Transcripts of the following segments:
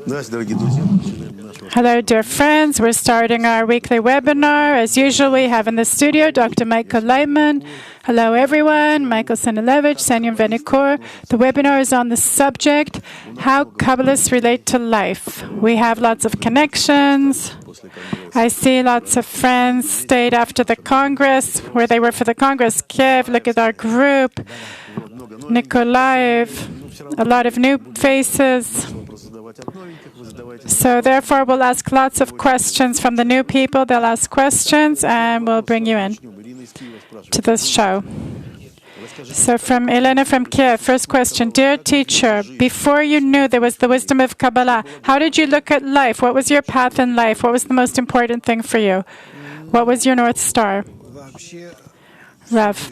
Hello, dear friends. We're starting our weekly webinar. As usual, we have in the studio Dr. Michael Laitman. Hello, everyone. Michael Senilevich, Senyon Venikur. The webinar is on the subject, how Kabbalists relate to life. We have lots of connections. I see lots of friends stayed after the Congress, where they were for the Congress. Kiev, look at our group. Nikolaev, a lot of new faces. So therefore, we'll ask lots of questions from the new people. They'll ask questions, and we'll bring you in to this show. So from Elena from Kiev, first question. Dear teacher, before you knew there was the wisdom of Kabbalah, how did you look at life? What was your path in life? What was the most important thing for you? What was your North Star? Rav.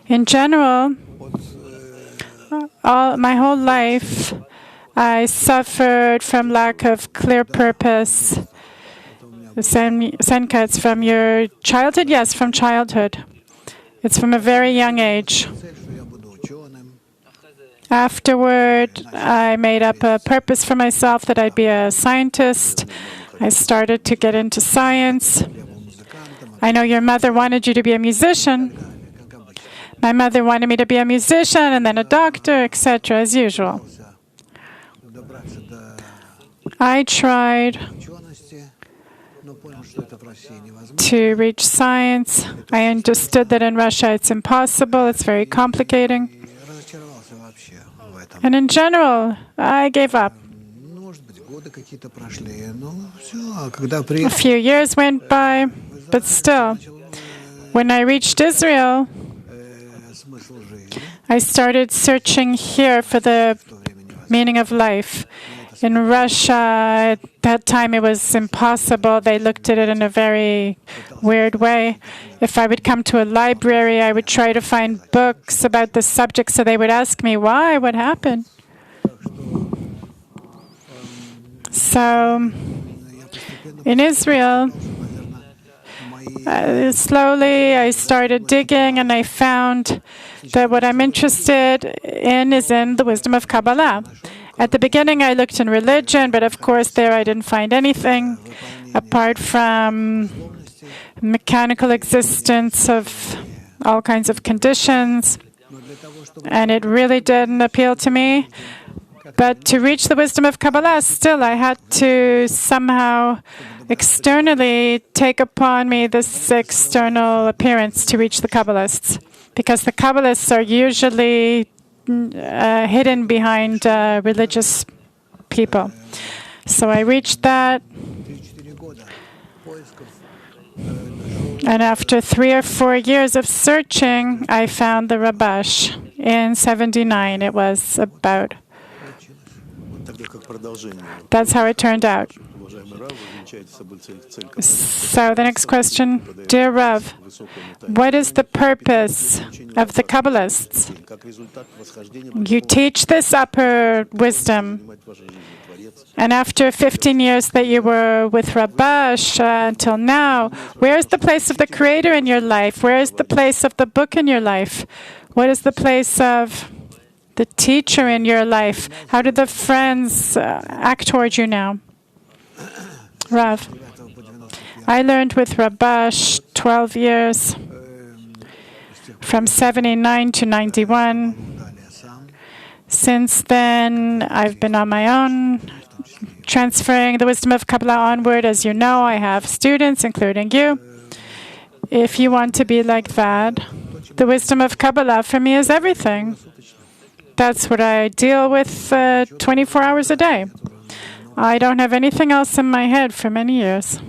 In general, my whole life, I suffered from lack of clear purpose. Senka, it's from your childhood? Yes, from childhood. It's from a very young age. Afterward, I made up a purpose for myself that I'd be a scientist. I started to get into science. I know your mother wanted you to be a musician. My mother wanted me to be a musician and then a doctor, etc., as usual. I tried to reach science. I understood that in Russia it's impossible, it's very complicated. And in general, I gave up. A few years went by, but still, when I reached Israel, I started searching here for the meaning of life. In Russia, at that time, it was impossible. They looked at it in a very weird way. If I would come to a library, I would try to find books about the subject, so they would ask me, why? What happened? So, in Israel, slowly I started digging, and I found that what I'm interested in is in the wisdom of Kabbalah. At the beginning, I looked in religion, but of course there I didn't find anything apart from mechanical existence of all kinds of conditions, and it really didn't appeal to me. But to reach the wisdom of Kabbalah, still I had to somehow externally take upon me this external appearance to reach the Kabbalists, because the Kabbalists are usually hidden behind religious people. So I reached that, and after 3 or 4 years of searching, I found the Rabash in 79. It was about. That's how it turned out. So the next question, dear Rav, what is the purpose of the Kabbalists? You teach this upper wisdom, and after 15 years that you were with Rabash until now, where is the place of the Creator in your life? Where is the place of the book in your life? What is the place of the teacher in your life? How do the friends act towards you now? Rav, I learned with Rabash 12 years, from 79 to 91. Since then, I've been on my own, transferring the wisdom of Kabbalah onward. As you know, I have students, including you. If you want to be like that, the wisdom of Kabbalah for me is everything. That's what I deal with 24 hours a day. I don't have anything else in my head for many years.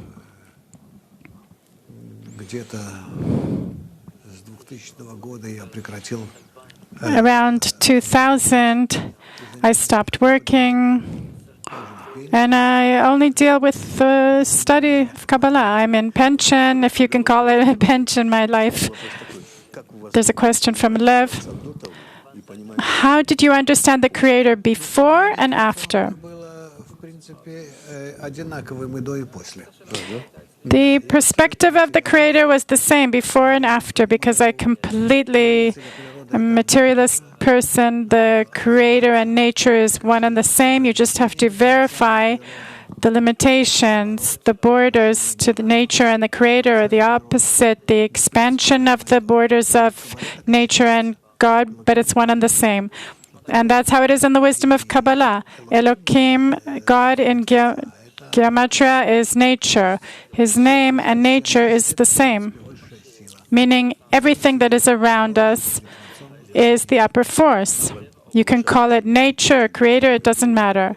Around 2000, I stopped working, and I only deal with the study of Kabbalah. I'm in pension, if you can call it a pension, my life. There's a question from Lev. How did you understand the Creator before and after? The perspective of the Creator was the same before and after, because I completely a materialist person, the creator and nature is one and the same. You just have to verify the limitations, the borders to the nature and the creator are the opposite, the expansion of the borders of nature and God, but it's one and the same. And that's how it is in the wisdom of Kabbalah. Elohim, God in Gematria, is nature. His name and nature is the same, meaning everything that is around us is the upper force. You can call it nature, creator, it doesn't matter.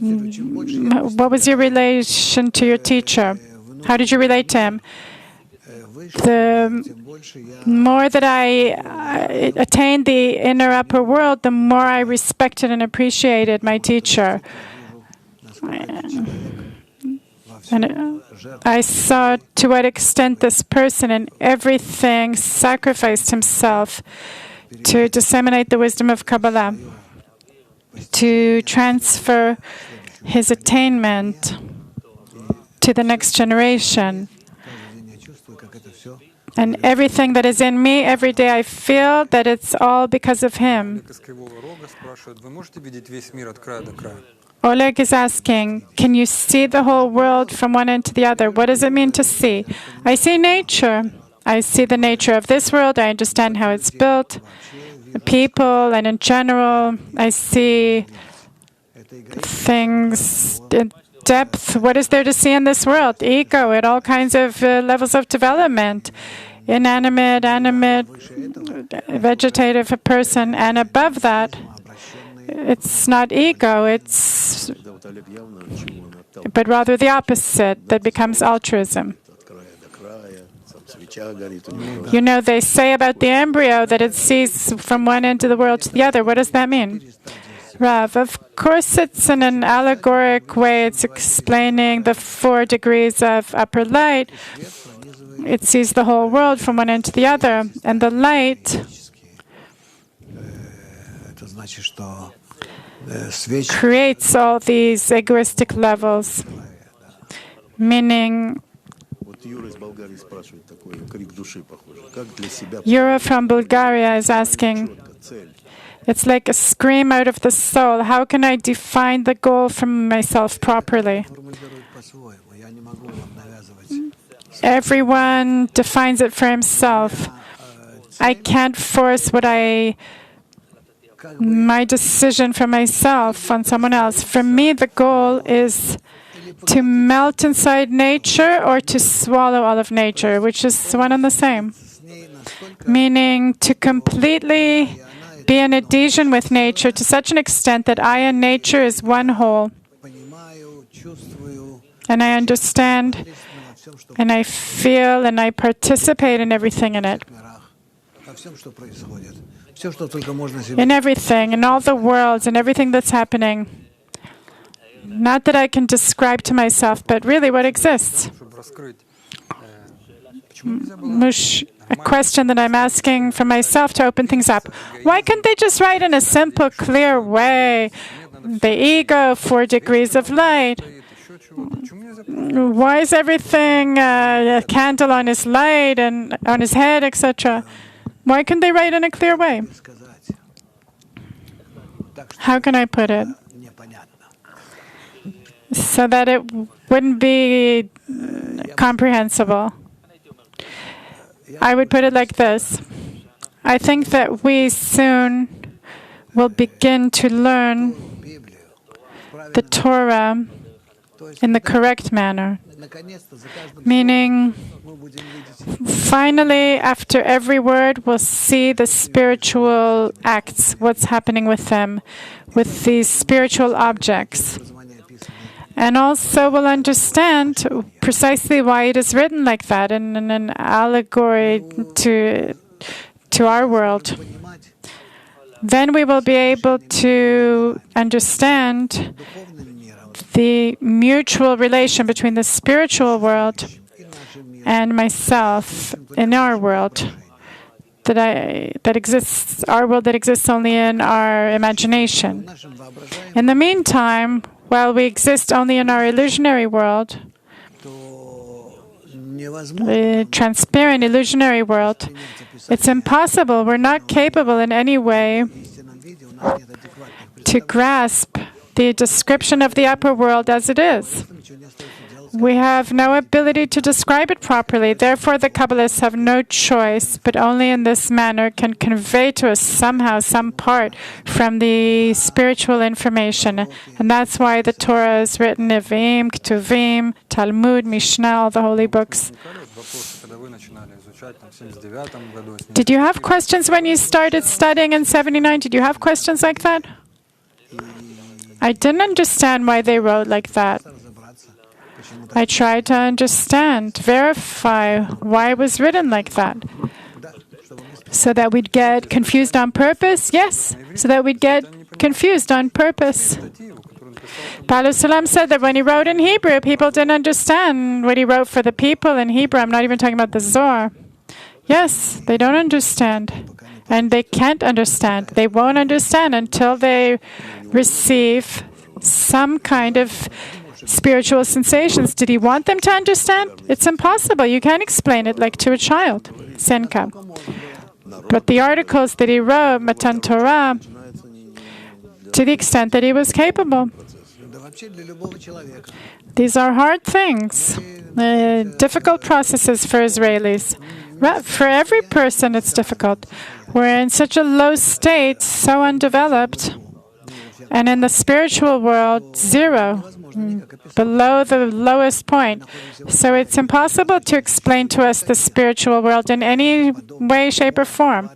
What was your relation to your teacher? How did you relate to him? The more that I attained the inner upper world, the more I respected and appreciated my teacher. And I saw to what extent this person in everything sacrificed himself to disseminate the wisdom of Kabbalah, to transfer his attainment to the next generation. And everything that is in me, every day I feel that it's all because of him. Oleg is asking, can you see the whole world from one end to the other? What does it mean to see? I see nature. I see the nature of this world. I understand how it's built, the people, and in general, I see things in depth. What is there to see in this world? Ego at all kinds of levels of development. Inanimate, animate, vegetative, a person. And above that, it's not ego, but rather the opposite that becomes altruism. You know, they say about the embryo that it sees from one end of the world to the other. What does that mean? Rav, of course it's in an allegoric way. It's explaining the 4 degrees of upper light. It sees the whole world from one end to the other. And the light creates all these egoistic levels, meaning Yura from Bulgaria is asking, it's like a scream out of the soul. How can I define the goal for myself properly? Everyone defines it for himself. I can't force my decision for myself on someone else. For me, the goal is to melt inside nature or to swallow all of nature, which is one and the same. Meaning to completely be in adhesion with nature to such an extent that I and nature is one whole. And I understand, and I feel, and I participate in everything in it. In everything, in all the worlds, in everything that's happening. Not that I can describe to myself, but really what exists. A question that I'm asking for myself to open things up. Why can't they just write in a simple, clear way? The ego, 4 degrees of light. Why is everything a candle on his light and on his head, etc.? Why can't they write in a clear way? How can I put it? So that it wouldn't be comprehensible. I would put it like this. I think that we soon will begin to learn the Torah in the correct manner. Meaning, finally, after every word, we'll see the spiritual acts, what's happening with them, with these spiritual objects. And also we'll understand precisely why it is written like that in an allegory to our world. Then we will be able to understand the mutual relation between the spiritual world and myself in our world that exists, our world that exists only in our imagination. In the meantime, while we exist only in our illusionary world, the transparent, illusionary world. It's impossible. We're not capable in any way to grasp the description of the upper world as it is. We have no ability to describe it properly. Therefore, the Kabbalists have no choice, but only in this manner can convey to us somehow some part from the spiritual information. And that's why the Torah is written, Nevi'im, Ketuvim, Talmud, Mishnah, all the holy books. Did you have questions when you started studying in 79? Did you have questions like that? I didn't understand why they wrote like that. I tried to understand, verify why it was written like that. So that we'd get confused on purpose? Yes, so that we'd get confused on purpose. Baal Sulam said that when he wrote in Hebrew, people didn't understand what he wrote for the people in Hebrew. I'm not even talking about the Zohar. Yes, they don't understand. And they can't understand. They won't understand until they receive some kind of spiritual sensations. Did he want them to understand? It's impossible. You can't explain it like to a child. Senka. But the articles that he wrote, Matan Torah, to the extent that he was capable. These are hard things, difficult processes for Israelis. For every person, it's difficult. We're in such a low state, so undeveloped, and in the spiritual world, zero, below the lowest point. So it's impossible to explain to us the spiritual world in any way, shape, or form.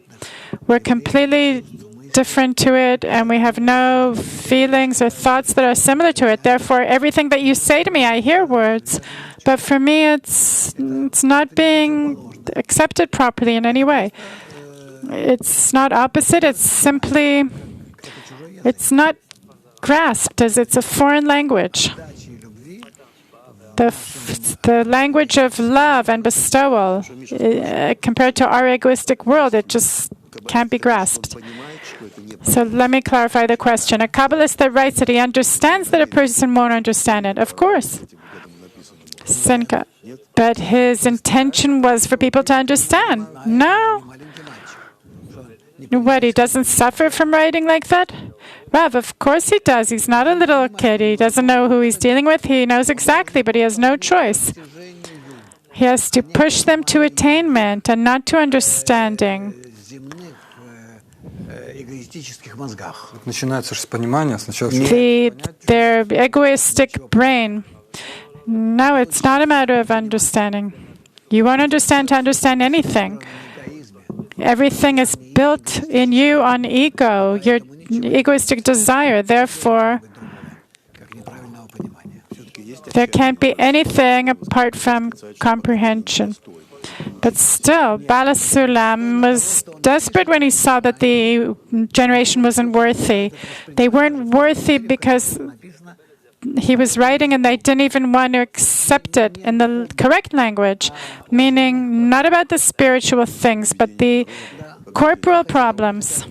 We're completely different to it, and we have no feelings or thoughts that are similar to it. Therefore, everything that you say to me, I hear words, but for me, it's not being accepted properly in any way. It's not opposite. It's not grasped as it's a foreign language. The language of love and bestowal, compared to our egoistic world, it just can't be grasped. So let me clarify the question. A Kabbalist that writes that he understands that a person won't understand it. Of course. Senka. But his intention was for people to understand. No. What, he doesn't suffer from writing like that? Rav, of course he does. He's not a little kid. He doesn't know who he's dealing with. He knows exactly, but he has no choice. He has to push them to attainment and not to understanding. Their egoistic brain. No, it's not a matter of understanding. You won't understand to understand anything. Everything is built in you on ego, your egoistic desire. Therefore, there can't be anything apart from comprehension. But still, Baal Sulam was desperate when he saw that the generation wasn't worthy. They weren't worthy because he was writing and they didn't even want to accept it in the correct language, meaning not about the spiritual things, but the corporal problems,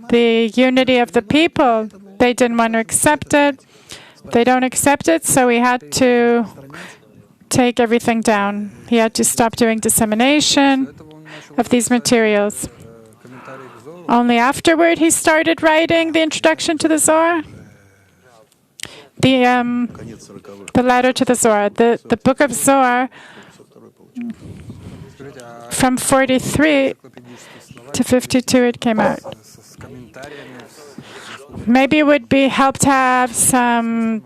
the unity of the people. They didn't want to accept it. They don't accept it, so he had to take everything down. He had to stop doing dissemination of these materials. Only afterward he started writing the introduction to the Zohar. The letter to the Zohar, the book of Zohar, from 43 to 52 it came out. Maybe it would be help to have some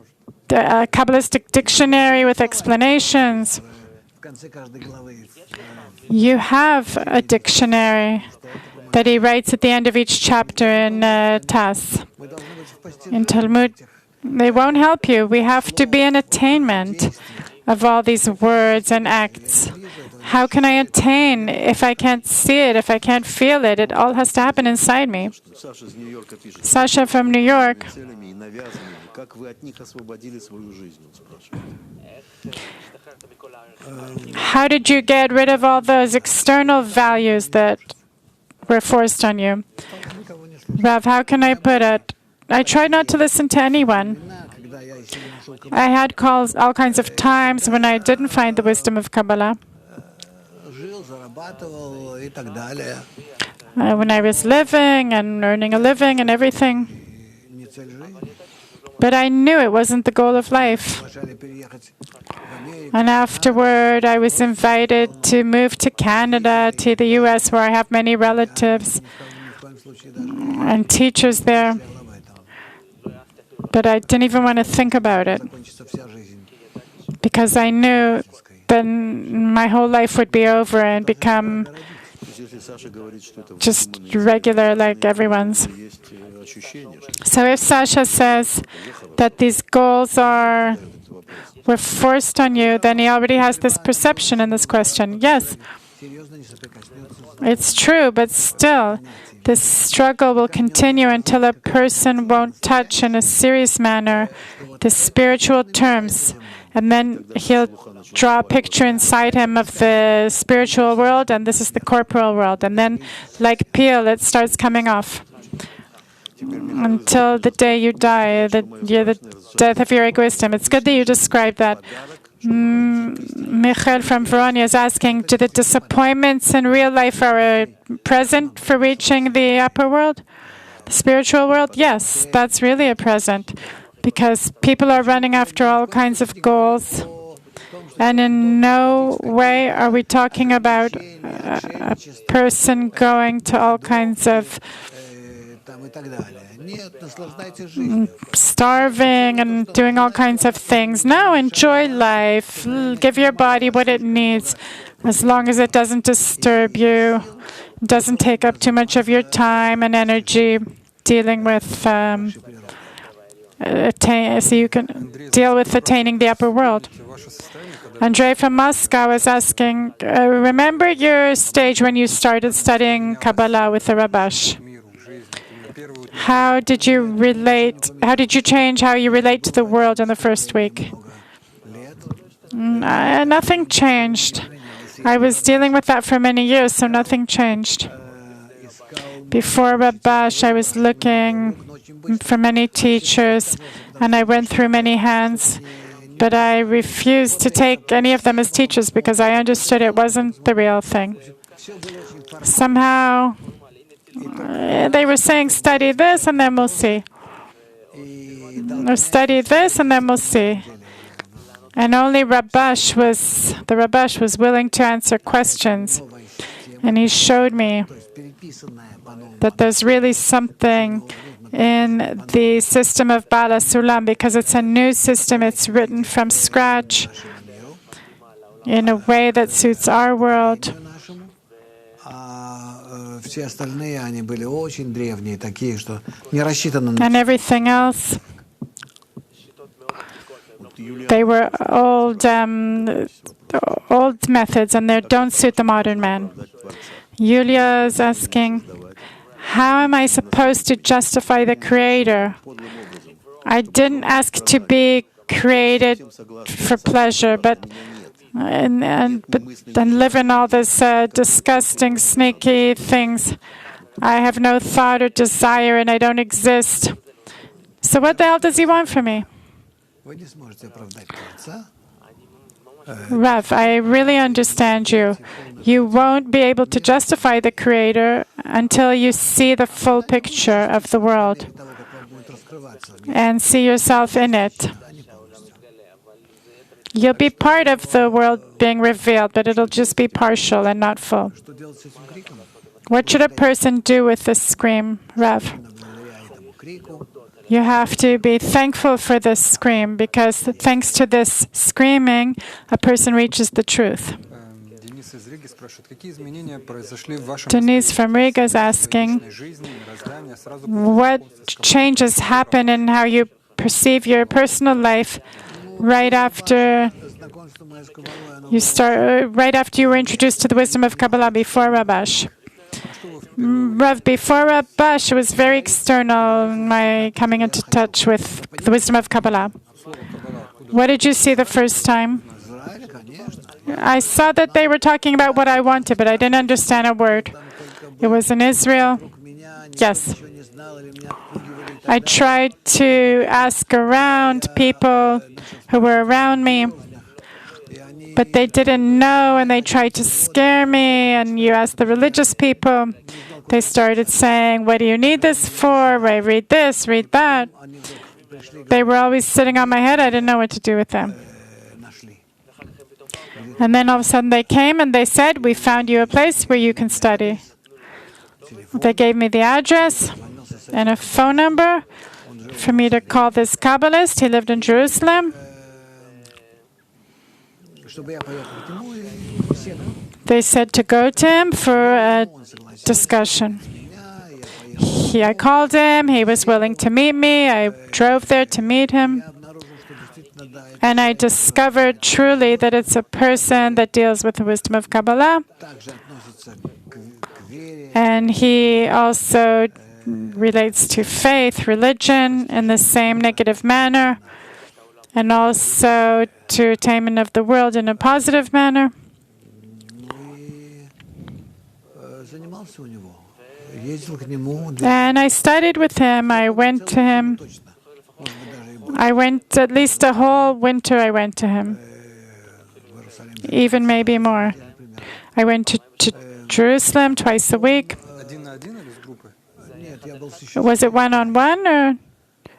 Kabbalistic dictionary with explanations. You have a dictionary that he writes at the end of each chapter in Tas. In Talmud, they won't help you. We have to be in attainment of all these words and acts. How can I attain if I can't see it, if I can't feel it? It all has to happen inside me. Sasha from New York. How did you get rid of all those external values that were forced on you? Rav, how can I put it? I tried not to listen to anyone. I had calls all kinds of times when I didn't find the wisdom of Kabbalah. when I was living and earning a living and everything. But I knew it wasn't the goal of life. And afterward, I was invited to move to Canada, to the US, where I have many relatives and teachers there. But I didn't even want to think about it, because I knew then my whole life would be over and become just regular like everyone's. So if Sasha says that these goals were forced on you, then he already has this perception in this question. Yes, it's true, but still, this struggle will continue until a person won't touch in a serious manner the spiritual terms. And then he'll draw a picture inside him of the spiritual world, and this is the corporal world. And then, like peel, it starts coming off until the day you die, the death of your egoism. It's good that you described that. Michael from Verona is asking, do the disappointments in real life are a present for reaching the upper world, the spiritual world? Yes, that's really a present, because people are running after all kinds of goals, and in no way are we talking about a person going to all kinds of starving and doing all kinds of things. No, enjoy life. Give your body what it needs, as long as it doesn't disturb you, doesn't take up too much of your time and energy dealing with so you can deal with attaining the upper world. Andrei from Moscow is asking, remember your stage when you started studying Kabbalah with the Rabash? How did you change how you relate to the world in the first week? Nothing changed. I was dealing with that for many years, so nothing changed. Before Rabash, I was looking for many teachers, and I went through many hands, but I refused to take any of them as teachers because I understood it wasn't the real thing. Somehow, they were saying, study this and then we'll see. Or study this and then we'll see. And only the Rabash was willing to answer questions. And he showed me that there's really something in the system of Bala Sulam, because it's a new system. It's written from scratch in a way that suits our world. And everything else, they were old methods, and they don't suit the modern man. Yulia is asking, how am I supposed to justify the Creator? I didn't ask to be created for pleasure, but live in all this disgusting, sneaky things. I have no thought or desire, and I don't exist. So what the hell does he want from me? Rav, I really understand you. You won't be able to justify the Creator until you see the full picture of the world and see yourself in it. You'll be part of the world being revealed, but it'll just be partial and not full. What should a person do with this scream, Rav? You have to be thankful for this scream, because thanks to this screaming, a person reaches the truth. Denise from Riga is asking, what changes happen in how you perceive your personal life right after you were introduced to the wisdom of Kabbalah before Rabash? Rav, before Rabash, it was very external, my coming into touch with the wisdom of Kabbalah. What did you see the first time? I saw that they were talking about what I wanted, but I didn't understand a word. It was in Israel. Yes. I tried to ask around people who were around me, But they didn't know, and they tried to scare me. And you ask the religious people, they started saying, what do you need this for? I read this, read that. They were always sitting on my head. I didn't know what to do with them. And then all of a sudden they came and they said, we found you a place where you can study. They gave me the address and a phone number for me to call this Kabbalist. He lived in Jerusalem. They said to go to him for a discussion. I called him. He was willing to meet me. I drove there to meet him. And I discovered truly that it's a person that deals with the wisdom of Kabbalah. And he also relates to faith, religion, in the same negative manner, and also to attainment of the world in a positive manner. And I studied with him. I went to him. I went at least a whole winter. I went to him, even maybe more. I went to Jerusalem twice a week. Was it one-on-one or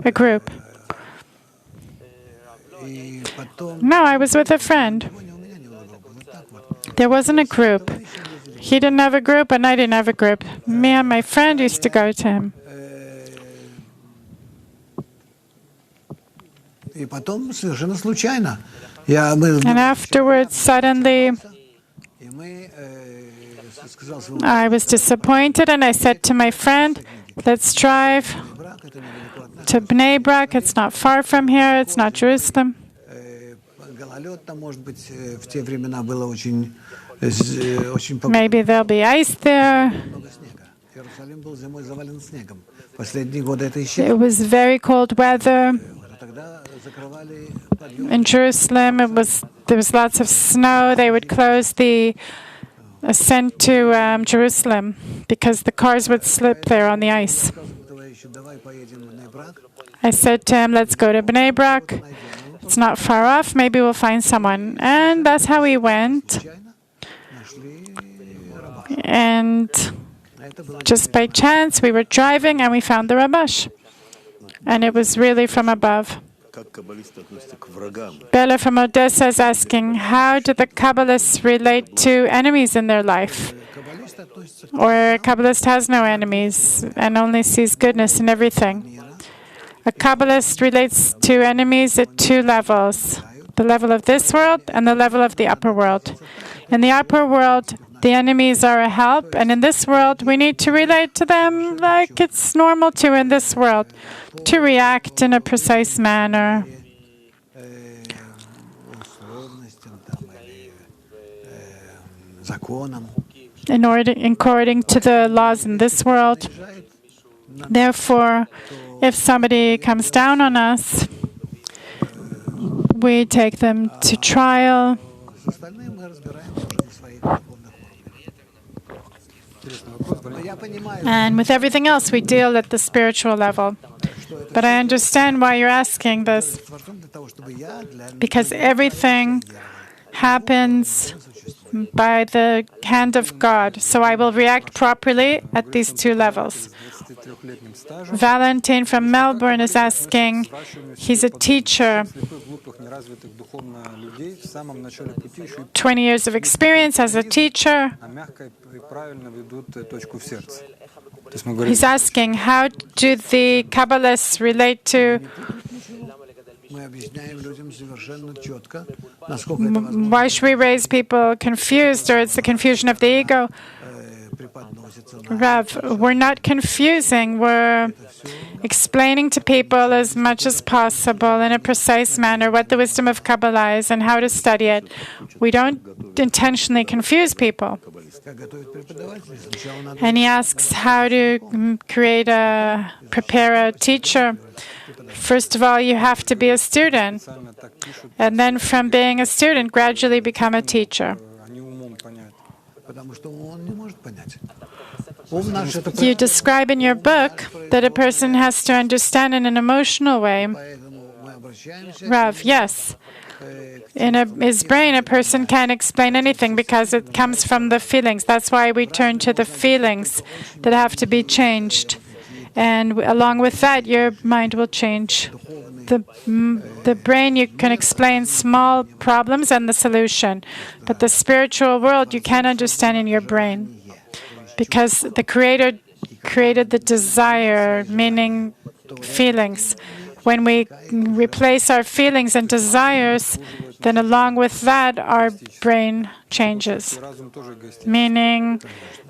a group? No, I was with a friend. There wasn't a group. He didn't have a group, and I didn't have a group. Me and my friend used to go to him. And afterwards, suddenly, I was disappointed, and I said to my friend, let's drive to Bnei Brak. It's not far from here. It's not Jerusalem. Maybe there'll be ice there. It was very cold weather. In Jerusalem, there was lots of snow. They would close the ascent to Jerusalem because the cars would slip there on the ice. I said to him, let's go to Bnei Brak. It's not far off. Maybe we'll find someone. And that's how we went. And just by chance, we were driving and we found the Rabash. And it was really from above. Bella from Odessa is asking, how do the Kabbalists relate to enemies in their life? Or a Kabbalist has no enemies and only sees goodness in everything. A Kabbalist relates to enemies at two levels, the level of this world and the level of the upper world. In the upper world, the enemies are a help, and in this world, we need to relate to them like it's normal to in this world, to react in a precise manner. According to the laws in this world. Therefore, if somebody comes down on us, we take them to trial. And with everything else, we deal at the spiritual level. But I understand why you're asking this. Because everything happens by the hand of God. So I will react properly at these two levels. Valentin from Melbourne is asking, he's a teacher, 20 years of experience as a teacher. He's asking, how do the Kabbalists relate to why should we raise people confused, or it's the confusion of the ego? Rav, we're not confusing. We're explaining to people as much as possible in a precise manner what the wisdom of Kabbalah is and how to study it. We don't intentionally confuse people. And he asks how to prepare a teacher. First of all, you have to be a student. And then from being a student, gradually become a teacher. You describe in your book that a person has to understand in an emotional way. Rav, yes. In his brain, a person can't explain anything because it comes from the feelings. That's why we turn to the feelings that have to be changed. And along with that, your mind will change. The brain, you can explain small problems and the solution. But the spiritual world, you can't understand in your brain. Because the Creator created the desire, meaning feelings. When we replace our feelings and desires, then along with that, our brain changes. Meaning,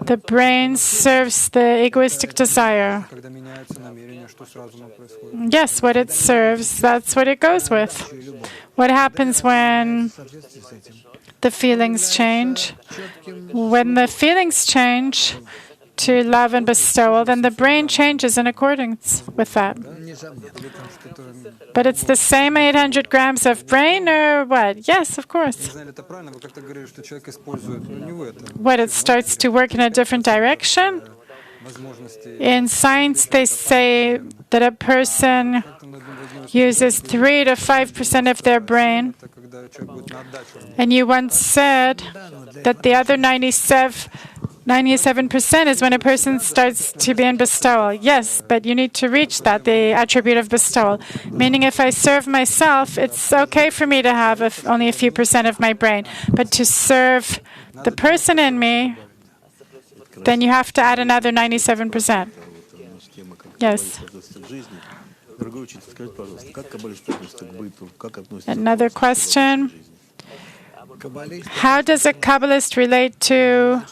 the brain serves the egoistic desire. Yes, what it serves, that's what it goes with. What happens when the feelings change? When the feelings change to love and bestowal, then the brain changes in accordance with that. But it's the same 800 grams of brain, or what? Yes, of course. What, it starts to work in a different direction? In science, they say that a person uses 3 to 5% of their brain. And you once said that the other 97% is when a person starts to be in bestowal. Yes, but you need to reach that, the attribute of bestowal. Meaning, if I serve myself, it's okay for me to have only a few percent of my brain. But to serve the person in me, then you have to add another 97%. Yes. Another question. How does a Kabbalist relate to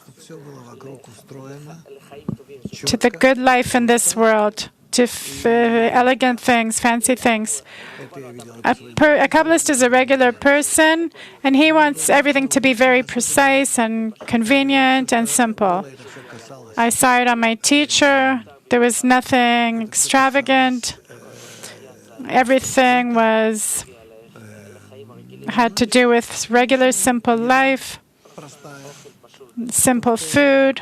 the good life in this world, to elegant things, fancy things? A Kabbalist is a regular person, and he wants everything to be very precise and convenient and simple. I saw it on my teacher. There was nothing extravagant. Everything had to do with regular, simple life, simple food,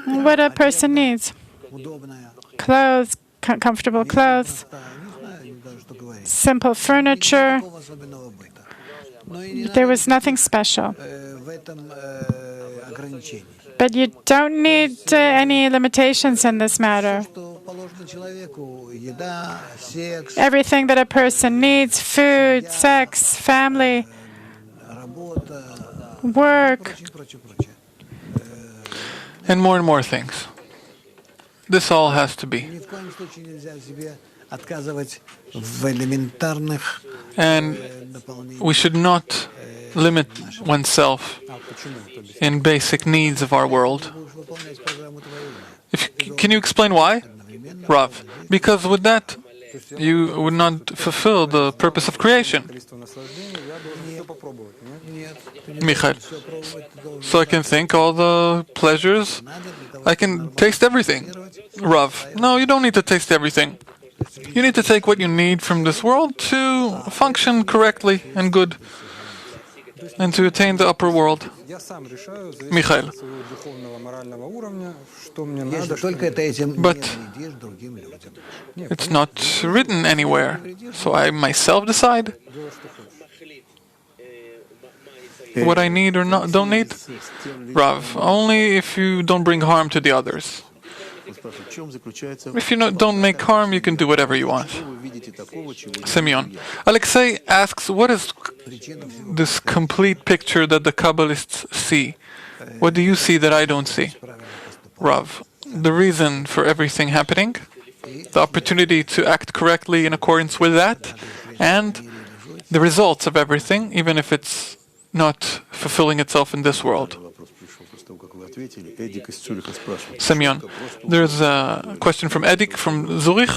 what a person needs. Clothes, comfortable clothes, simple furniture. There was nothing special. But you don't need any limitations in this matter. Everything that a person needs, food, sex, family, work, and more things. This all has to be. And we should not limit oneself in basic needs of our world. Can you explain why, Rav? Because with that, you would not fulfill the purpose of creation. Michael, so I can think all the pleasures, I can taste everything. Rav, no, you don't need to taste everything. You need to take what you need from this world to function correctly and good, and to attain the upper world. Michael, but it's not written anywhere, so I myself decide what I need or don't need? Rav, only if you don't bring harm to the others. If you don't make harm, you can do whatever you want. Semyon. Alexei asks, what is this complete picture that the Kabbalists see? What do you see that I don't see? Rav, the reason for everything happening, the opportunity to act correctly in accordance with that, and the results of everything, even if it's not fulfilling itself in this world. Semyon, there's a question from Edik from Zurich.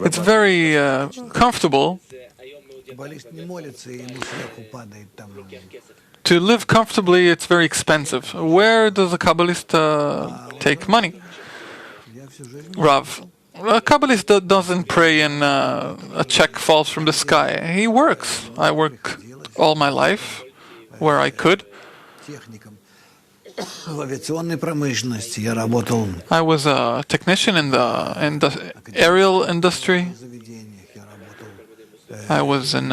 It's very comfortable to live comfortably. It's very expensive. Where does a Kabbalist take money? Rav, a Kabbalist doesn't pray and a check falls from the sky. He works. I work all my life where I could. I was a technician in the aerial industry. I was in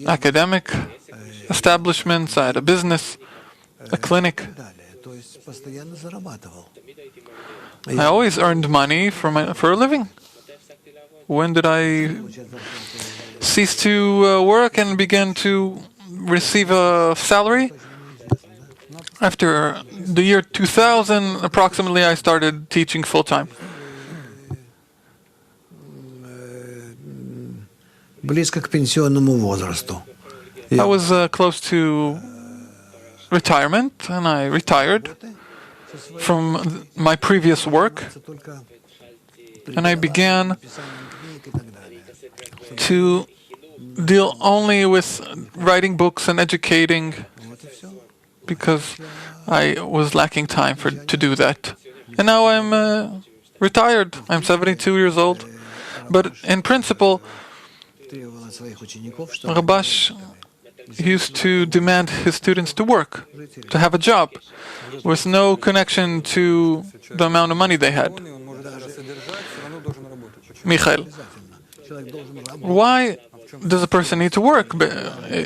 academic establishments. I had a business, a clinic. I always earned money for a living. When did I cease to work and began to receive a salary? After the year 2000, approximately, I started teaching full-time. I was close to retirement, and I retired from my previous work, and I began to deal only with writing books and educating, because I was lacking time to do that. And now I'm retired. I'm 72 years old. But in principle, Rabash used to demand his students to work, to have a job, with no connection to the amount of money they had. Michael, why does a person need to work,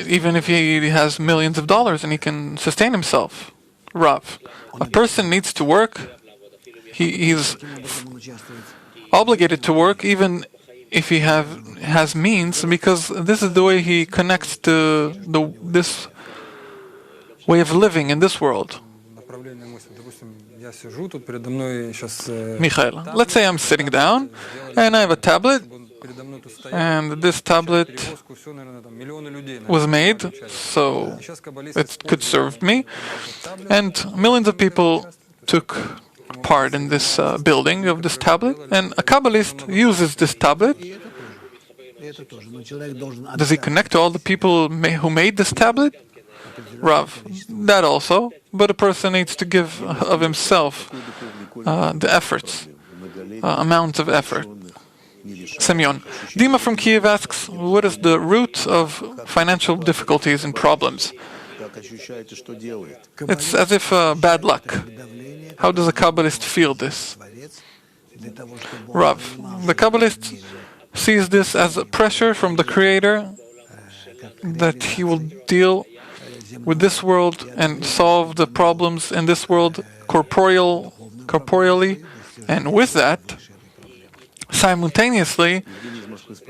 even if he has millions of dollars and he can sustain himself? Rav, a person needs to work. He's obligated to work, even if he has means, because this is the way he connects to this way of living in this world. Michael, let's say I'm sitting down and I have a tablet, and this tablet was made so it could serve me, and millions of people took part in this building of this tablet, and a Kabbalist uses this tablet. Does he connect to all the people who made this tablet? Rav, that also, but a person needs to give of himself the efforts, amounts of effort. Semyon, Dima from Kiev asks, what is the root of financial difficulties and problems? It's as if bad luck. How does a Kabbalist feel this? Rav, the Kabbalist sees this as a pressure from the Creator that he will deal with this world and solve the problems in this world corporeally, and with that, simultaneously,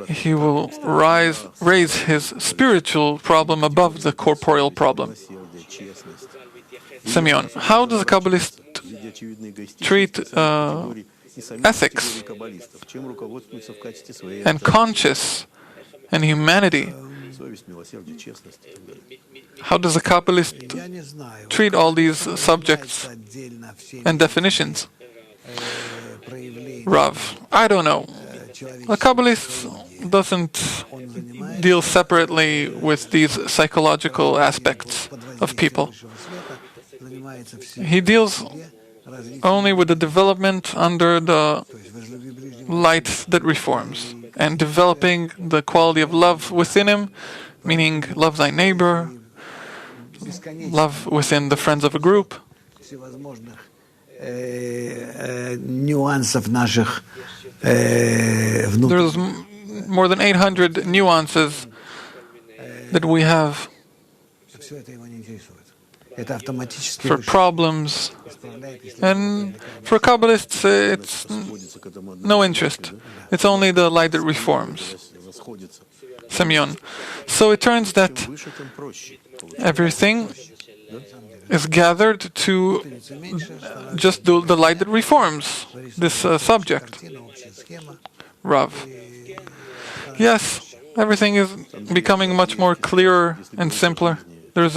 he will raise his spiritual problem above the corporeal problem. Semyon, how does a Kabbalist treat ethics and conscience and humanity? How does a Kabbalist treat all these subjects and definitions? Rav, I don't know. A Kabbalist doesn't deal separately with these psychological aspects of people. He deals only with the development under the light that reforms, and developing the quality of love within him, meaning love thy neighbor, love within the friends of a group. There's more than 800 nuances that we have for problems, and for Kabbalists it's no interest. It's only the light that reforms. Semyon. So it turns that everything is gathered to just do the light that reforms this subject. Rav. Yes, everything is becoming much more clearer and simpler. There's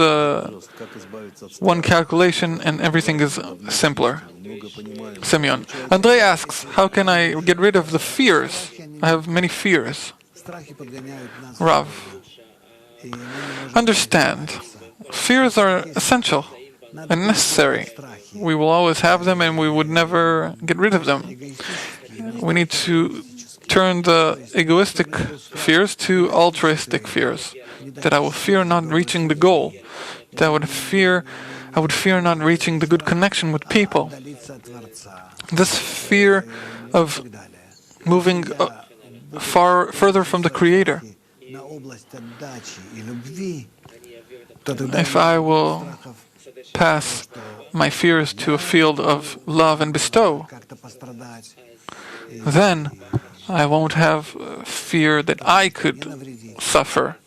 one calculation and everything is simpler. Semyon. Andrei asks, how can I get rid of the fears? I have many fears. Rav. Understand, fears are essential and necessary. We will always have them and we would never get rid of them. We need to turn the egoistic fears to altruistic fears. That I will fear not reaching the goal. That I would fear I would fear not reaching the good connection with people. This fear of moving further from the Creator. If I will pass my fears to a field of love and bestow, then I won't have fear that I could suffer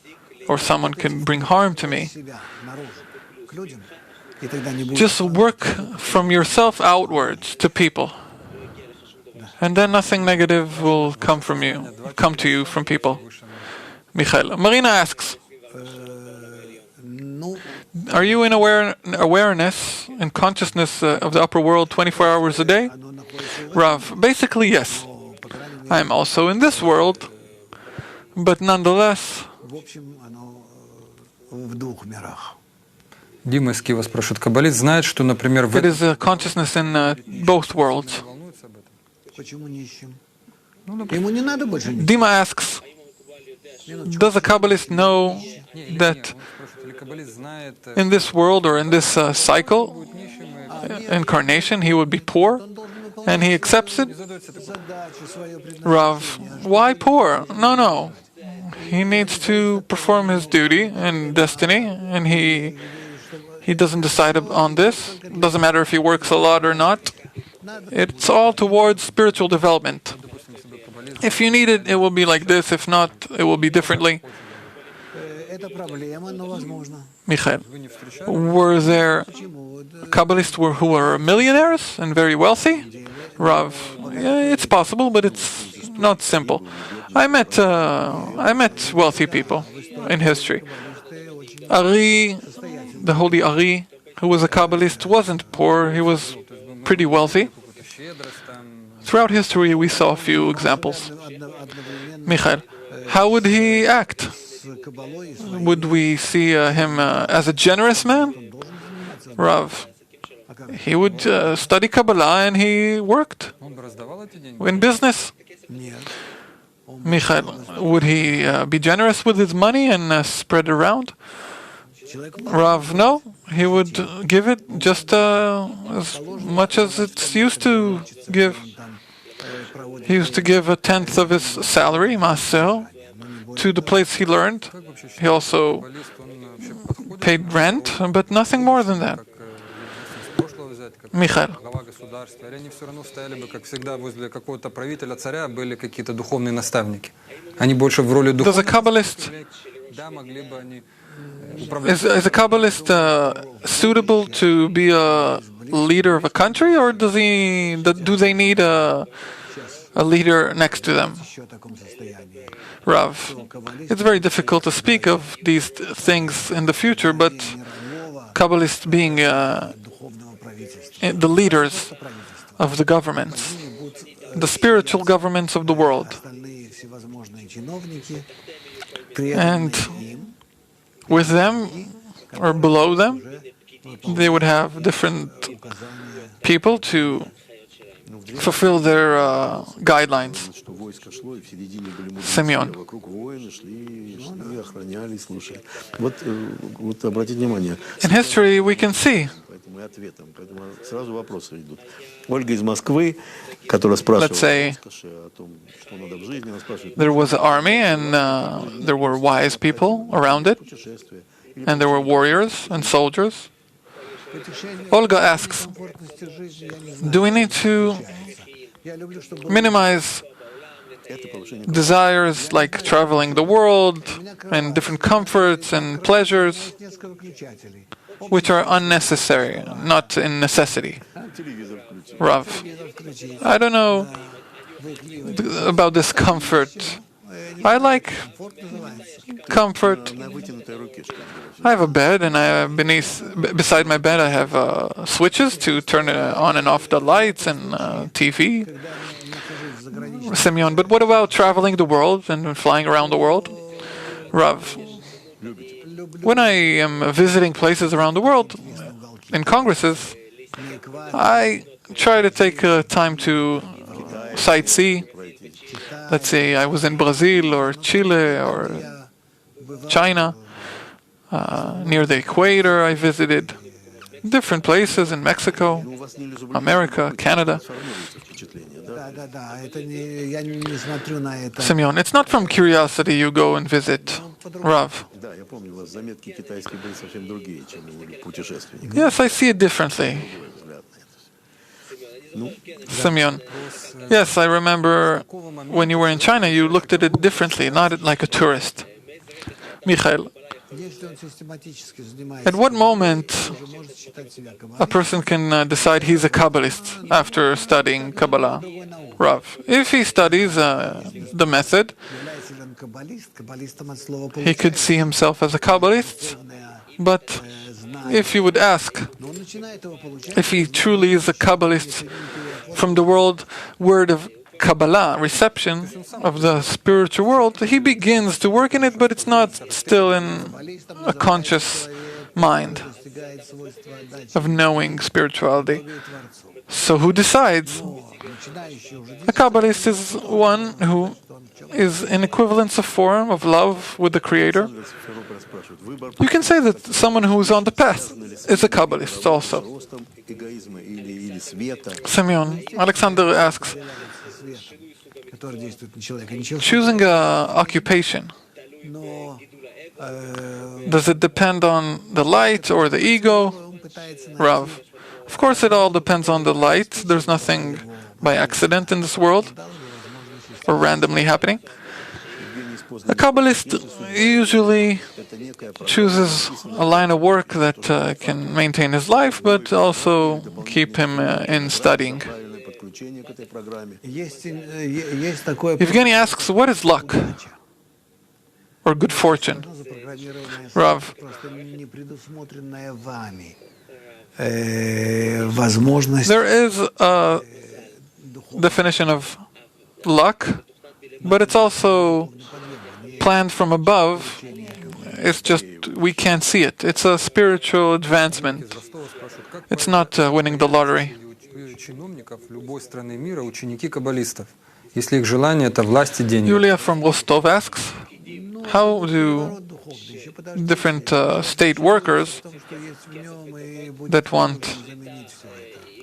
or someone can bring harm to me. Just work from yourself outwards to people, and then nothing negative will come to you from people. Michael. Marina asks, are you in awareness and consciousness of the upper world 24 hours a day? Rav, basically yes. I am also in this world, but nonetheless. Дима из Киева спрашивает, каббалист знает, что, например, It is a consciousness in both worlds. Dima asks, does a Kabbalist know that in this world or in this cycle, incarnation, he would be poor? And he accepts it? Rav, why poor? No. He needs to perform his duty and destiny, and he doesn't decide on this. It doesn't matter if he works a lot or not. It's all towards spiritual development. If you need it, it will be like this. If not, it will be differently. Michael, were there Kabbalists who were millionaires and very wealthy? Rav, yeah, it's possible, but it's not simple. I met wealthy people in history. Ari, the holy Ari, who was a Kabbalist, wasn't poor. He was pretty wealthy. Throughout history, we saw a few examples. Michael, how would he act? Would we see him as a generous man? Rav, he would study Kabbalah and he worked in business. Michael, would he be generous with his money and spread it around? Rav, no. He would give it just as much as it's used to give. He used to give 1/10 of his salary, Masel, to the place he learned. He also paid rent, but nothing more than that. Michael. Does a Kabbalist is a Kabbalist suitable to be a leader of a country, or do they need a leader next to them? Rav, it's very difficult to speak of these things in the future, but Kabbalists being the leaders of the governments, the spiritual governments of the world. And with them, or below them, they would have different people to fulfill their guidelines. Simeon. In history, we can see. Let's say there was an army and there were wise people around it, and there were warriors and soldiers. Olga asks, do we need to minimize desires like traveling the world and different comforts and pleasures, which are unnecessary, not in necessity? Rav, I don't know about this comfort. I like comfort. I have a bed, and beside my bed, I have switches to turn on and off the lights and TV. Simeon, but what about traveling the world and flying around the world? Rav, when I am visiting places around the world, in congresses, I try to take time to sightsee. Let's say I was in Brazil or Chile or China, near the equator I visited. different places in Mexico, America, Canada. Semyon, it's not from curiosity you go and visit Rav. Yes, I see it differently. Semyon, yes, I remember when you were in China, you looked at it differently, not like a tourist. Michael, at what moment a person can decide he's a Kabbalist after studying Kabbalah? Rav, if he studies the method, he could see himself as a Kabbalist, but if you would ask if he truly is a Kabbalist from the word of Kabbalah, reception of the spiritual world, he begins to work in it, but it's not still in a conscious mind of knowing spirituality. So who decides? A Kabbalist is one who is in equivalence of form of love with the Creator. You can say that someone who is on the path is a Kabbalist also. Semyon, Alexander asks, choosing an occupation, does it depend on the light or the ego? Rav, of course it all depends on the light. There's nothing by accident in this world or randomly happening. A Kabbalist usually chooses a line of work that can maintain his life, but also keep him in studying. Evgeny asks, what is luck or good fortune? Rav, there is a definition of luck, but it's also planned from above. It's just we can't see it. It's a spiritual advancement. It's not winning the lottery. Yulia from Rostov asks, how do different state workers that want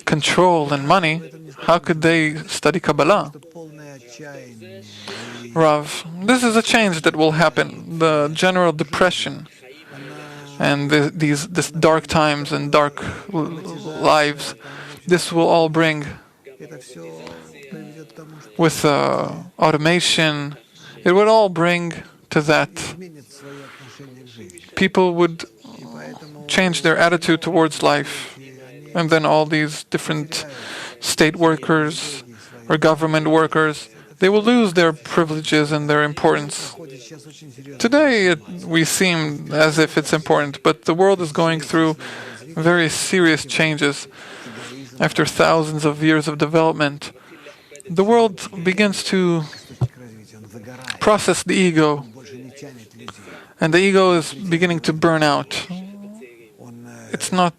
control and money, how could they study Kabbalah? Rav, this is a change that will happen. The general depression and this dark times and dark lives, this will all bring, with automation, it would all bring to that people would change their attitude towards life, and then all these different state workers or government workers, they will lose their privileges and their importance. Today we seem as if it's important, but the world is going through very serious changes. After thousands of years of development, the world begins to process the ego, and the ego is beginning to burn out. It's not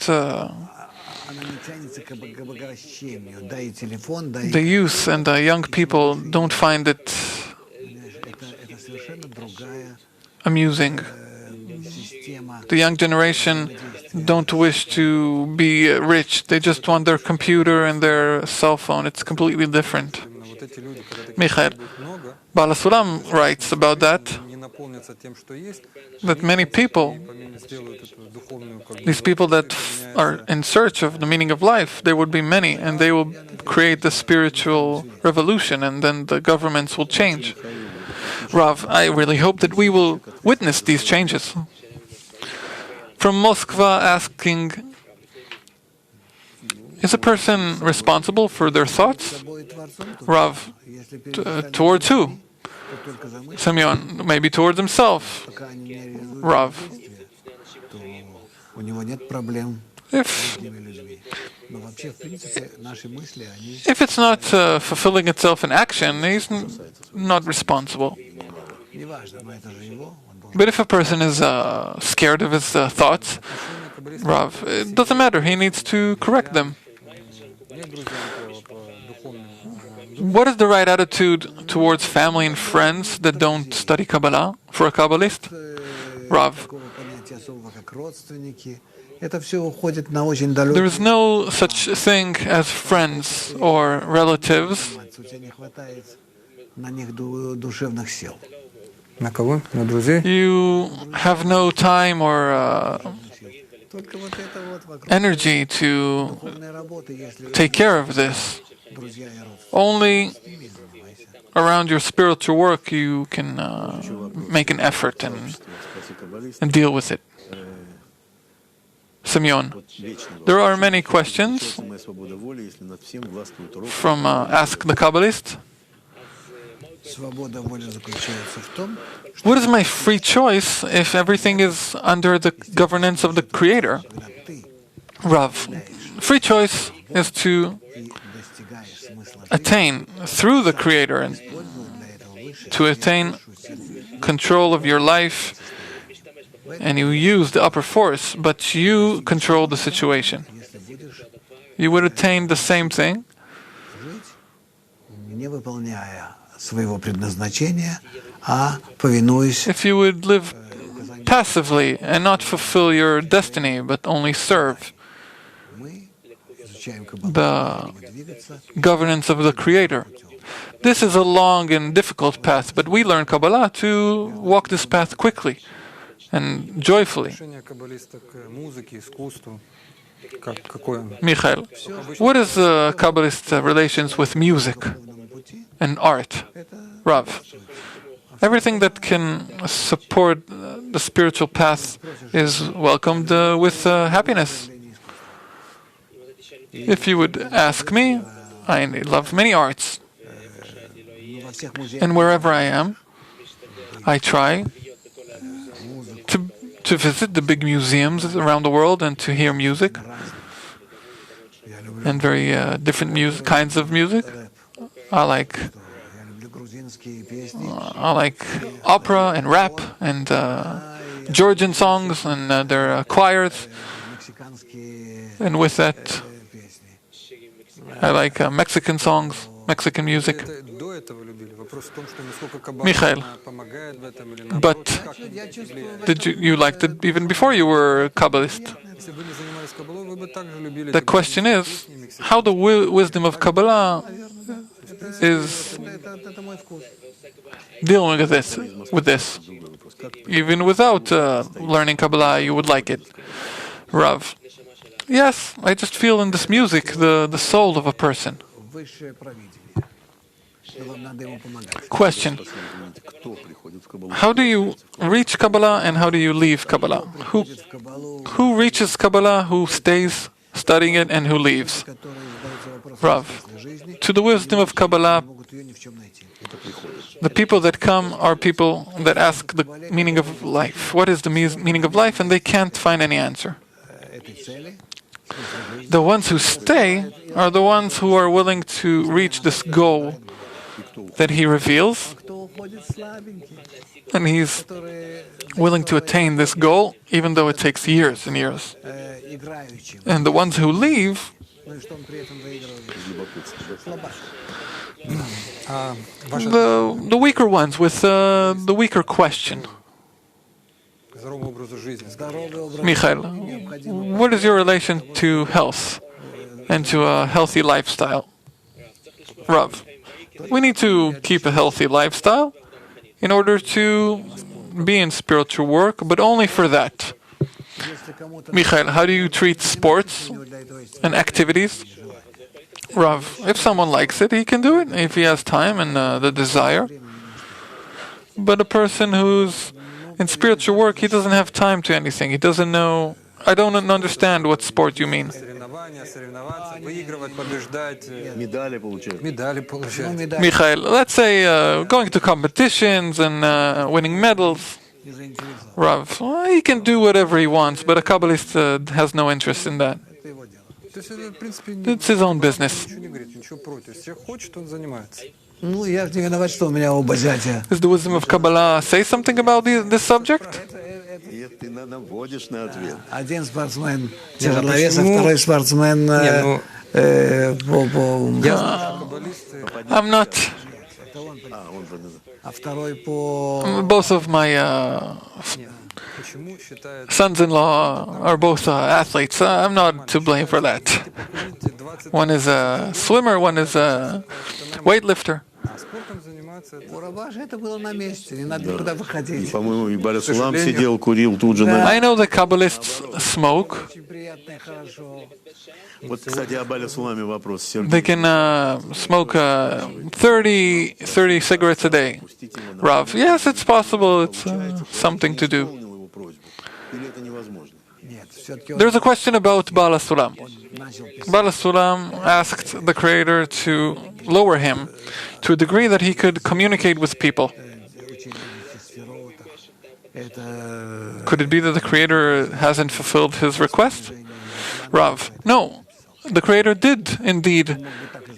the youth and the young people don't find it amusing. The young generation don't wish to be rich. They just want their computer and their cell phone. It's completely different. Michael, Baal HaSulam writes about that many people, these people that are in search of the meaning of life, there would be many, and they will create the spiritual revolution, and then the governments will change. Rav, I really hope that we will witness these changes. From Moscow asking, is a person responsible for their thoughts? Rav, towards who? Semyon, maybe towards himself. Rav, if it's not fulfilling itself in action, he's not responsible. But if a person is scared of his thoughts, Rav, it doesn't matter, he needs to correct them. What is the right attitude towards family and friends that don't study Kabbalah for a Kabbalist? Rav, There is no such thing as friends or relatives. На кого? На друзей? You have no time or energy to take care of this. Only around your spiritual work you can make an effort and deal with it. Semyon, there are many questions from Ask the Kabbalist. What is my free choice if everything is under the governance of the Creator? Rav, free choice is to attain through the Creator and to attain control of your life, and you use the upper force, but you control the situation. You would attain the same thing if you would live passively and not fulfill your destiny, but only serve the governance of the Creator. This is a long and difficult path, but we learn Kabbalah to walk this path quickly and joyfully. Michael, what is the Kabbalist relations with music and art? Rav, everything that can support the spiritual path is welcomed with happiness. If you would ask me, I love many arts. And wherever I am, I try to visit the big museums around the world and to hear music and very different kinds of music. I like opera and rap and Georgian songs and their choirs. And with that, I like Mexican songs, Mexican music. Michael, but did you liked it even before you were a Kabbalist? The question is, how the wisdom of Kabbalah is dealing with this. Even without learning Kabbalah, you would like it. Rav, yes, I just feel in this music the soul of a person. Question: how do you reach Kabbalah and how do you leave Kabbalah? Who reaches Kabbalah, who stays studying it, and who leaves? Rav, to the wisdom of Kabbalah, the people that come are people that ask the meaning of life. What is the meaning of life? And they can't find any answer. The ones who stay are the ones who are willing to reach this goal that he reveals, and he's willing to attain this goal even though it takes years and years. And the ones who leave the weaker ones with the weaker question. Michael, what is your relation to health and to a healthy lifestyle? Rav, we need to keep a healthy lifestyle in order to be in spiritual work, but only for that. Michael, how do you treat sports and activities? Rav, if someone likes it, he can do it, if he has time and the desire. But a person who's in spiritual work, he doesn't have time to anything. He doesn't know. I don't understand what sport you mean. Michael, let's say going to competitions and winning medals. Rav, he can do whatever he wants, but a Kabbalist has no interest in that. It's his own business. Does the wisdom of Kabbalah say something about this subject? Один спортсмен тяжеловес, а второй спортсмен I'm not а второй по... Both of my sons-in-law are both athletes. I'm not to blame for that. One is a swimmer, one is a weightlifter. У Рабаша это было на месте, не надо никуда выходить. По-моему, и Баля Сулам сидел, курил тут же на... I know the Kabbalists smoke. Очень приятно и хорошо. Вот, кстати, о Бале Суламе вопрос. They can smoke 30 cigarettes a day. Rav, yes, it's possible. It's something to do. Его просьбу. Или это невозможно? Нет, все-таки он There's a question about Bala Sulam. начал писать. Bala Sulam asked the Creator to lower him to a degree that he could communicate with people. Это Could it be that the Creator hasn't fulfilled his request? Rav, no. The Creator did indeed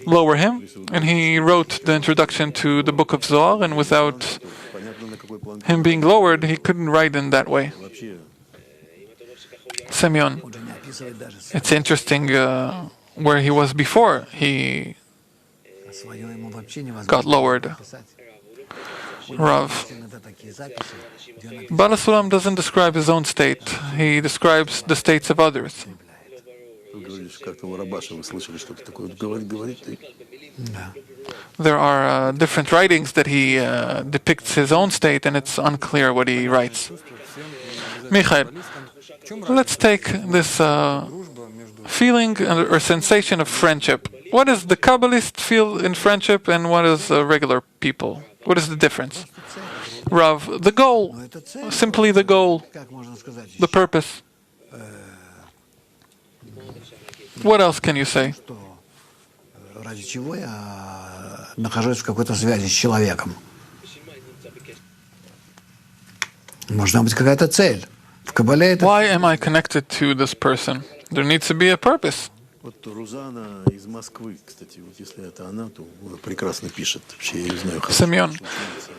lower him, and he wrote the introduction to the book of Zohar, and without Понятно, на какой план him being lowered, he couldn't write in that way. вообще. Semyon, уже не описывает даже it's interesting where he was before he свое, ему вообще невозможно got lowered. писать. Rav, Это такие записи, где он написано. Bala Sulam doesn't describe his own state, he describes the states of others. Вы говорите, как-то у Рабаша вы слышали что-то такое. Говорит, и There are different writings that he depicts his own state, and it's unclear what he writes. Michael, let's take this feeling or sensation of friendship. What does the Kabbalist feel in friendship, and what does regular people? What is the difference? Rav, the goal, Это цель, simply the goal, как можно сказать, the purpose. What else can you say? что ради чего я нахожусь в какой-то связи с человеком. Должна быть какая-то цель. В Кабале это Why am I connected to this person? There needs to be a purpose. вот Рузана из Москвы, кстати, вот если это она, то прекрасно пишет. Вообще я ее знаю. Semyon,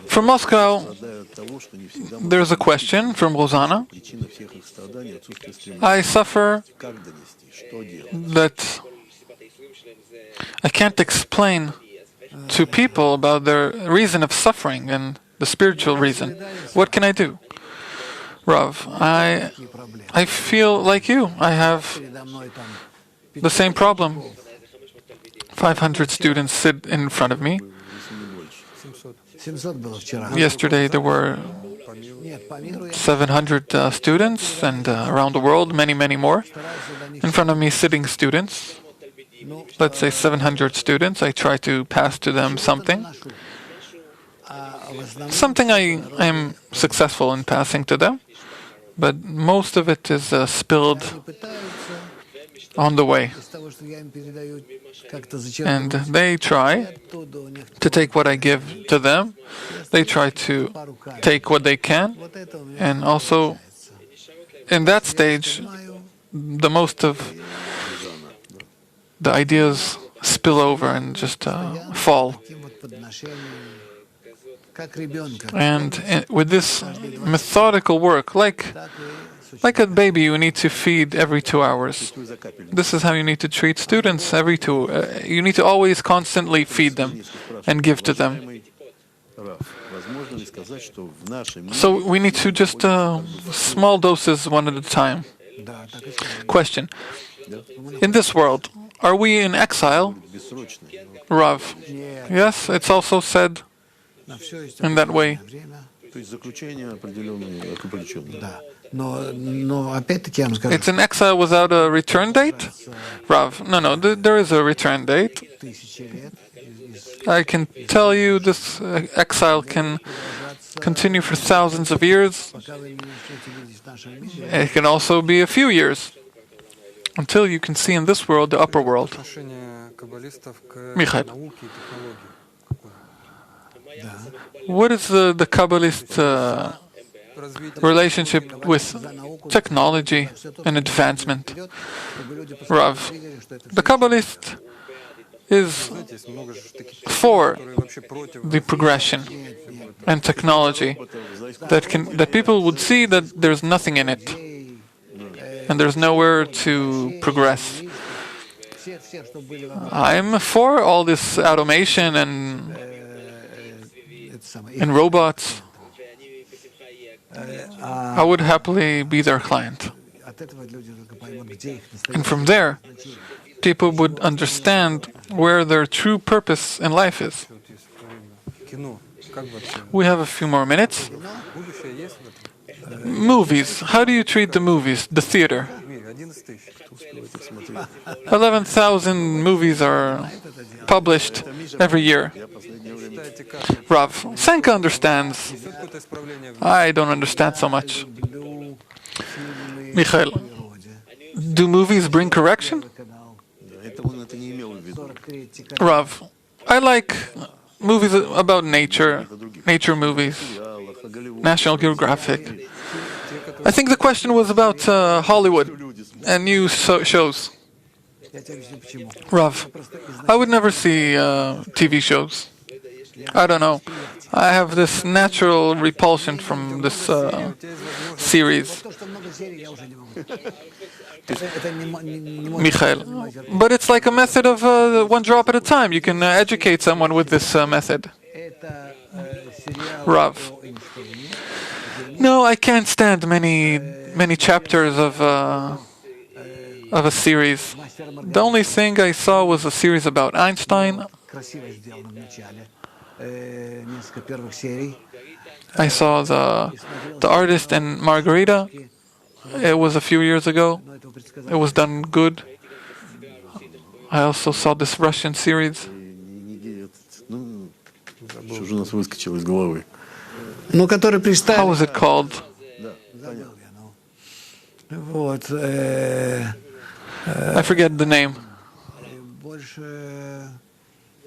from Moscow, Страдаю от того, что не всегда there's a question from Rosanna. причина всех их страданий, отсутствие стремления. I suffer Как донести, что делать? that I can't explain to people about their reason of suffering and the spiritual reason. What can I do? Rav, I feel like you. I have передо мной там the same problem. 500 students sit in front of me. 700 было вчера. Yesterday there were Нет, по миру я 700 students, and around the world many, many more. стараюсь до них. In front of me sitting students, let's say 700 students. I try to pass to them something. А в основном Something I am successful in passing to them, but most of it is spilled пытаются on the way. из того, что я им передаю, как-то And зачерпнуть they try оттуда у них to take what I give to them. They try to пару капель. take what they can. Вот это у меня And also, in that stage, знаю. the most of the ideas spill over and just fall. Таким вот подношением, как ребенка, And with this methodical work, like так и с a baby, you need to feed every 2 hours. Вы за капель. This is how you need to treat students every two. You need to always constantly feed them and give to them. Раф, возможно ли сказать, что в нашем мире So we need to just small doses one at a time. да, так и сказано. Question: in this world, are we in exile? бессрочно? Rav, yes, it's also said На все есть in that way. время. То есть заключение определенное, определенное. Да. Но опять-таки я вам скажу, It's an exile without a return date? Rav, no, there is a return date. тысячи лет I can tell you this exile can continue for thousands of years. пока вы не начнете видеть в нашем мире, It can also be a few years until you can see in this world the upper world. Отношение каббалистов к Михаил. науке и технологии. What is the Kabbalist relationship with technology and advancement? чтобы люди Rav, видели, что это the Kabbalist is Есть много же таких, for которые вообще против. the progression and technology that people would see that there's nothing in it and there's nowhere to progress. всех, что были I'm for all this automation and in robots, I would happily be their client. And from there, people would understand where their true purpose in life is. Кино. Как бы оцениваете? We have a few more minutes. Будущее есть в этом Movies. How do you treat the movies, the theater? мире? 11 тысяч. 11,000 movies are published every year. Считаете, как? Rav, Senka understands. Все какое-то исправление в I don't understand so much. Mikhail, do movies bring correction? Это он это не имел в виду. Rav, I like movies about nature, nature movies, National Geographic. I think the question was about Hollywood and new shows. Rav, I would never see TV shows. I don't know. I have this natural repulsion from this series. Mikhail, but it's like a method of one drop at a time. You can educate someone with this method. Rav, no, I can't stand many chapters of a series. The only thing I saw was a series about Einstein. I saw the Artist and Margarita. It was a few years ago. It was done good. I also saw this Russian series. Что же у нас выскочило из головы? Ну, который How представил. was it called? Вот. I forget the name.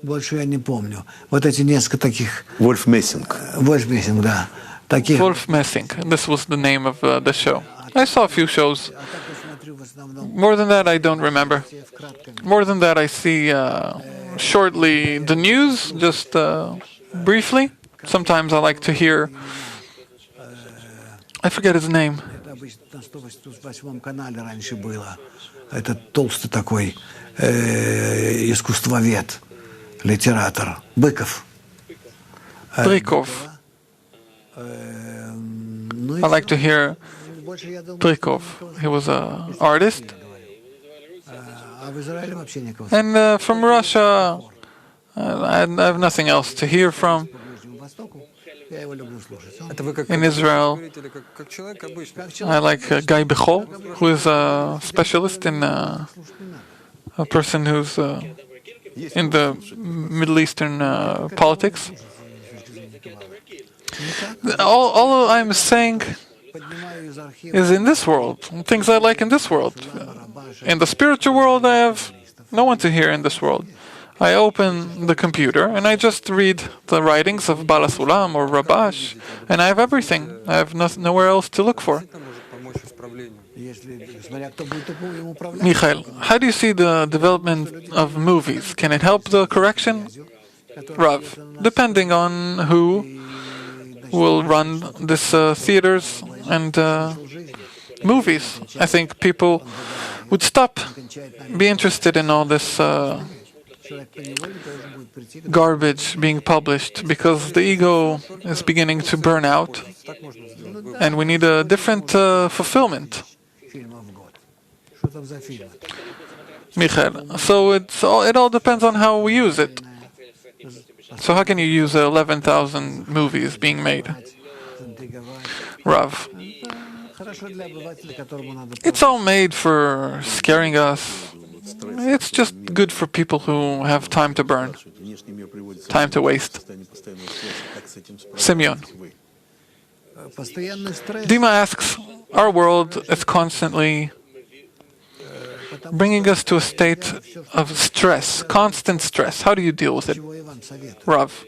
Больше я не помню. Вот эти несколько таких. Вольф Мессинг. Вольфмессинг, да. Таких. Wolf Messing. This was the name of the show. I saw a few shows. А так я смотрю в основном. More than that, I don't remember. More than that, I see shortly the news, just briefly. Sometimes I like to hear. I forget his name. Это обычно на 108 канале раньше было. Этот толстый такой искусствовед, литератор. Быков. Brikov. Ну, и I like to hear больше, я думаю, Brikov. He was an artist. а в Израиле вообще никого. And from Russia, I have nothing else to hear from. По Ближнему Востоку. Я его люблю слушать. Он Это вы как In Israel, говорите, или как человек обычно? I like Guy Bechol, who is a specialist in a person who's in the Middle Eastern politics. All I'm saying поднимаю из архива. is in this world, things I like in this world. In the spiritual world, I have no one to hear in this world. I open the computer and I just read the writings of Bala Sulam or Rabash, and I have everything. I have nowhere else to look for. Это может помочь в исправлении. Если, смотря кто будет им управлять. Mikhail, how do you see the development of movies? Can it help the correction? Rav, depending on who will run this theaters and movies. I think people would stop, be interested in all this Человек поневоле должен будет прийти к garbage being published because the ego is beginning to burn out Так можно сделать. and we need a different fulfillment. фильма в год. Что там за фильмы? Mikhail, so it all depends on how we use it. So how can you use 11,000 movies being made? Заинтриговать. Rav, Хорошо для обывателя, которому надо it's all made for scaring us. It's just good for people who have time to burn, Внешний мир приводит time to waste. состояние постоянного стресса. Как с этим справиться? Simeon, Вы. постоянный стресс. Dima asks, our world is constantly bringing us to a state of stress, constant stress. How do you deal with it? Чего Иван советует? Rav,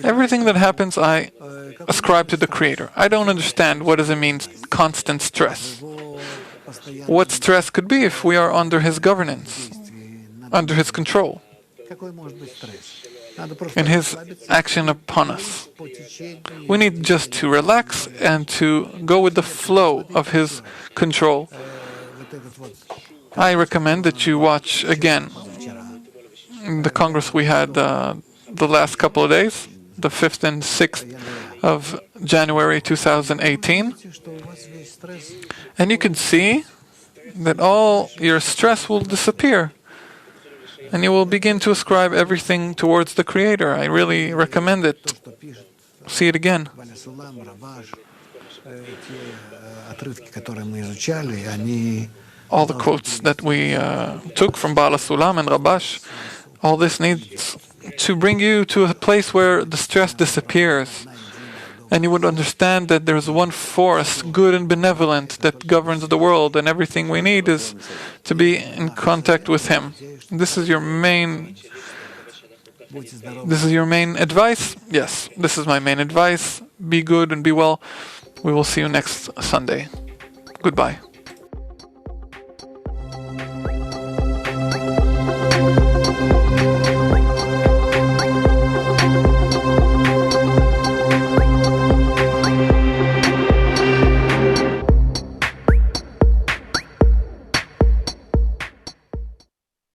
everything that happens, I ascribe to the Creator. I don't understand what does it mean, constant stress. Его постоянно. What stress could be if we are under His governance, under His control, Какой может быть стресс? Надо просто in His расслабиться action upon us. по течению. We need just to relax and to go with the flow of His control. Вот этот вот I recommend that you watch again вчера. the Congress we had the last couple of days. the 5th and 6th of January 2018. And you can see that all your stress will disappear. And you will begin to ascribe everything towards the Creator. I really recommend it. See it again. All the quotes that we took from Bala Sulam and Rabash, all this needs to bring you to a place where the stress disappears. And you would understand that there's one force, good and benevolent, that governs the world, and everything we need is to be in contact with Him. This is your main advice? Yes, this is my main advice. Be good and be well. We will see you next Sunday. Goodbye.